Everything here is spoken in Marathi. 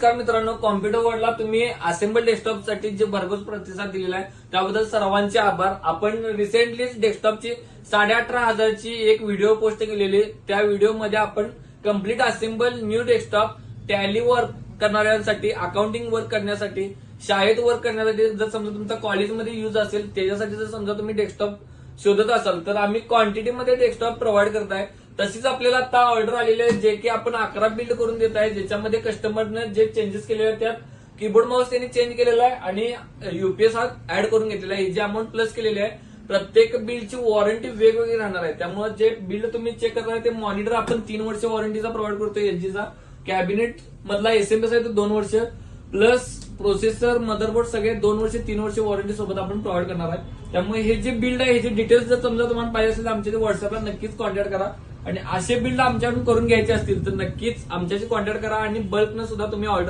नमस्कार मित्रांनो, कॉम्प्युटर वर्ल्डला तुम्ही असेंबल डेस्कटॉपसाठी जे भरघोस प्रतिसाद दिलेला आहे त्याबद्दल सर्वांचे आभार. आपण रिसेंटलीच डेस्कटॉपची 18,500ची एक व्हिडिओ पोस्ट केलेली. त्या व्हिडिओमध्ये आपण complete assemble new desktop tally work करणाऱ्यांसाठी, अकाउंटिंग वर्क करण्यासाठी, शाळेत वर्क करण्यासाठी, जर समजा तुमचा कॉलेजमध्ये यूज असेल त्याच्यासाठी जर समजा तुम्ही डेस्कटॉप शोधत असाल तर आम्ही क्वांटिटीमध्ये डेस्कटॉप प्रोव्हाइड करताय. तशीच आपल्याला आता ऑर्डर आलेली आहे जे की आपण 11 बिल्ड करून देत आहे, ज्याच्यामध्ये कस्टमरने जे चेंजेस केलेले आहेत त्यात कीबोर्ड माऊस त्यांनी चेंज केलेला आहे आणि युपीएस हा ऍड करून घेतलेला आहे. ही जी अमाऊंट प्लस केलेली आहे, प्रत्येक बिल्डची वॉरंटी वेगवेगळी राहणार आहे. त्यामुळे जे बिल्ड तुम्ही चेक करताय ते मॉनिटर आपण 3 वर्ष वॉरंटीचा प्रोव्हाइड करतोय एलजीचा. कॅबिनेट मधला एसएमएस आहे तो 2 वर्ष, प्लस प्रोसेसर, मदरबोर्ड सगळे 2 वर्ष 3 वर्ष वॉरंटी सोबत आपण प्रोव्हाइड करणार आहे. त्यामुळे हे जे बिल्ड आहे, हे जे डिटेल्स जर समजा तुम्हाला पाहिजे असेल तर आमच्या व्हॉट्सअपला नक्कीच कॉन्टॅक्ट करा. आणि असे बिल्ड आमच्याकडून करून घ्यायचे असतील तर नक्कीच आमच्याशी कॉन्टॅक्ट करा आणि बल्कनं सुद्धा तुम्ही ऑर्डर